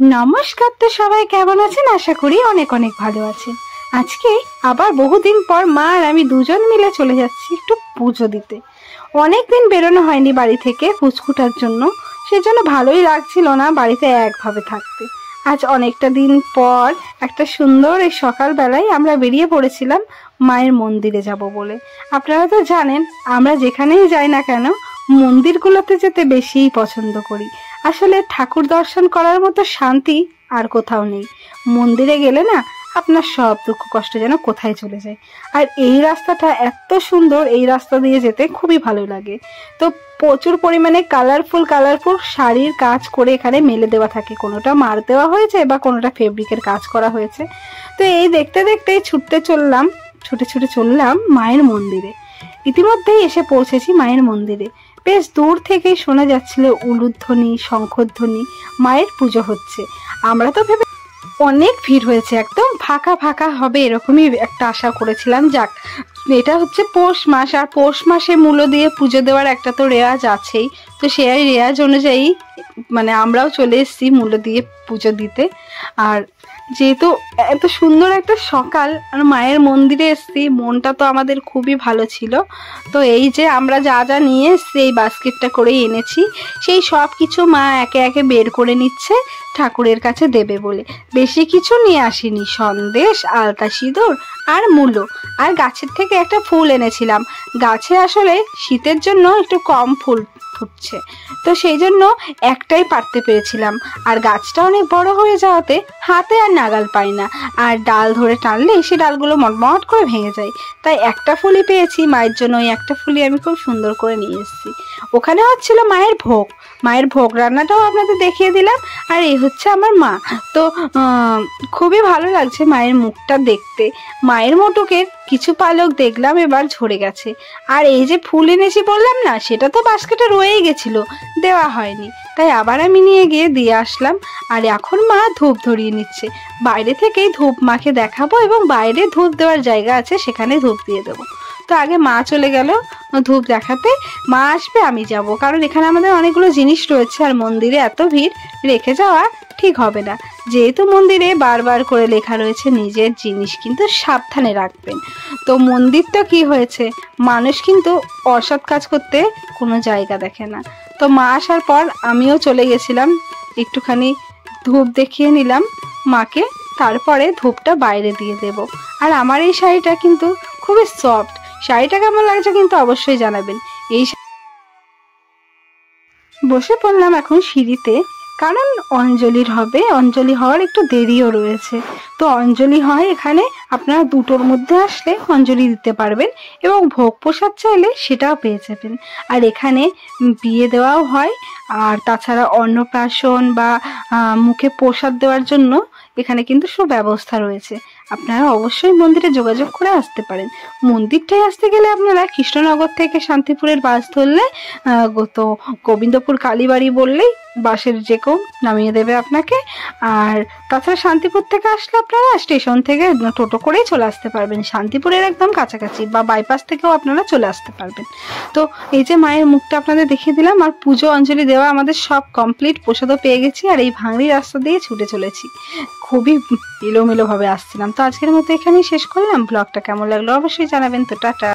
नमस्कार। तो सबाई केमन आছেন? आशा करी अनेक अनेक भालो आছেন। আজকে আবার বহুদিন পর মা আর আমি দুজন মিলে চলে যাচ্ছি একটু পুজো দিতে। অনেক দিন বেরোনো হয়নি বাড়ি থেকে পুচকুটার জন্য, সেজন্য ভালোই লাগছিল না বাড়িতে একভাবে থাকতে। আজ অনেকটা দিন পর একটা সুন্দর এই সকালবেলায় আমরা বেরিয়ে পড়েছিলাম মায়ের মন্দিরে যাব বলে। আপনারা তো জানেন আমরা যেখানেই যাই না কেন মন্দিরগুলোতে যেতে বেশিই পছন্দ করি। আসলে ঠাকুর দর্শন করার মতো শান্তি আর কোথাও নেই। মন্দিরে গেলে না আপনার সব দুঃখ কষ্ট যেন কোথায় চলে যায়। আর এই রাস্তাটা এত সুন্দর, এই রাস্তা দিয়ে যেতে খুবই ভালো লাগে। তো প্রচুর পরিমাণে কালারফুল শাড়ির কাজ করে এখানে মেলে দেওয়া থাকে, কোনোটা মার দেওয়া হয়েছে বা কোনোটা ফেব্রিকের কাজ করা হয়েছে। তো এই দেখতে দেখতেই ছুটে চললাম মায়ের মন্দিরে। ইতিমধ্যেই এসে পৌঁছেছি মায়ের মন্দিরে। বেশ দূর থেকেই শোনা যাচ্ছিল উলুধ্বনি, শঙ্খধ্বনি, মায়ের পুজো হচ্ছে। আমরা তো ভেবে অনেক ভিড় হয়েছে, একদম ফাঁকা ফাঁকা হবে এরকমই একটা আশা করেছিলাম। যাক, এটা হচ্ছে পৌষ মাস, আর পৌষ মাসে মূল্য দিয়ে পুজো দেওয়ার একটা তো রেওয়াজ আছেই। তো সেই রেওয়াজ অনুযায়ী মানে আমরাও চলে এসেছি মূল্য দিয়ে পুজো দিতে। আর যেহেতু এত সুন্দর একটা সকাল আর মায়ের মন্দিরে এসেছি, মনটা তো আমাদের খুবই ভালো ছিল। তো এই যে আমরা যা যা নিয়ে এসেছি এই বাস্কেটটা করেই এনেছি, সেই সব কিছু মা একে একে বের করে নিচ্ছে ঠাকুরের কাছে দেবে বলে। বেশি কিছু নিয়ে আসিনি, সন্দেশ, আলতা সিঁদুর আর মূলো, আর গাছের থেকে একটা ফুল এনেছিলাম। গাছে আসলে শীতের জন্য একটু কম ফুল ফুটছে, তো সেই জন্য একটাই পারতে পেরেছিলাম। আর গাছটা অনেক বড় হয়ে যাওয়াতে হাতে আর নাগাল পাই না, আর ডাল ধরে টানলে সে ডালগুলো মটমট করে ভেঙে যায়। তাই একটা ফুলই পেয়েছি মায়ের জন্য, ওই একটা ফুলই আমি খুব সুন্দর করে নিয়ে এসেছি। ওখানে হচ্ছিল মায়ের ভোগ রান্নাটাও আপনাদের দেখিয়ে দিলাম। আর এই হচ্ছে আমার মা। তো খুবই ভালো লাগছে মায়ের মুখটা দেখতে। মায়ের মোটকের কিছু পালক দেখলাম এবার ঝরে গেছে। আর এই যে ফুল এনেছি বললাম না, সেটা তো বাস্কেটে রয়েই গেছিল, দেওয়া হয়নি, তাই আবার আমি নিয়ে গিয়ে দিয়ে আসলাম। আর এখন মা ধূপ ধরিয়ে নিচ্ছে। বাইরে থেকেই ধূপ মাকে দেখাবো এবং বাইরে ধূপ দেওয়ার জায়গা আছে, সেখানে ধূপ দিয়ে দেবো। তো আগে মা চলে গেল ধূপ দেখাতে, মা আসবে আমি যাব, কারণ এখানে আমাদের অনেকগুলো জিনিস রয়েছে আর মন্দিরে এত ভিড় রেখে যাওয়া ঠিক হবে না। যেহেতু মন্দিরে বারবার করে লেখা রয়েছে নিজের জিনিস কিন্তু সাবধানে রাখবেন। তো মন্দির তো কি হয়েছে, মানুষ কিন্তু অসৎ কাজ করতে কোনো জায়গা দেখে না। তো মা আসার পর আমিও চলে গেছিলাম, একটুখানি ধূপ দেখিয়ে নিলাম মাকে, তারপরে ধূপটা বাইরে দিয়ে দেব। আর আমার এই শাড়িটা কিন্তু খুবই সফট। শাড়িটা কেমন লাগছে কিন্তু অবশ্যই জানাবেন। এই বসে পড়লাম এখন সিঁড়িতে, কারণ অঞ্জলি হওয়ার একটু দেরিও রয়েছে। তো অঞ্জলি হয় এখানে, আপনারা দুটোর মধ্যে আসলে অঞ্জলি দিতে পারবেন এবং ভোগ প্রসাদ চাইলে সেটাও পেয়ে যাবেন। আর এখানে বিয়ে দেওয়াও হয়, আর তাছাড়া অন্নপ্রাশন বা মুখে প্রসাদ দেওয়ার জন্য এখানে কিন্তু সুব্যবস্থা রয়েছে। আপনারা অবশ্যই মন্দিরে যোগাযোগ করে আসতে পারেন। মন্দিরটায় আসতে গেলে আপনারা কৃষ্ণনগর থেকে শান্তিপুরের বাস ধরলে তো গোবিন্দপুর কালীবাড়ি বললেই বাসের যে কেউ নামিয়ে দেবে আপনাকে। আর তাছাড়া শান্তিপুর থেকে আসলে আপনারা স্টেশন থেকে টোটো করেই চলে আসতে পারবেন, শান্তিপুরের একদম কাছাকাছি, বা বাইপাস থেকেও আপনারা চলে আসতে পারবেন। তো এই যে মায়ের মুখটা আপনাদের দেখিয়ে দিলাম, আর পুজো অঞ্জলি দেওয়া আমাদের সব কমপ্লিট, প্রসাদও পেয়ে গেছি। আর এই ভাঙড়ি রাস্তা দিয়ে ছুটে চলেছি, খুবই এলোমেলো ভাবে আসছিলাম। তো আজকের মতো এখানেই শেষ করলাম। ব্লগটা কেমন লাগলো অবশ্যই জানাবেন। তো টাটা।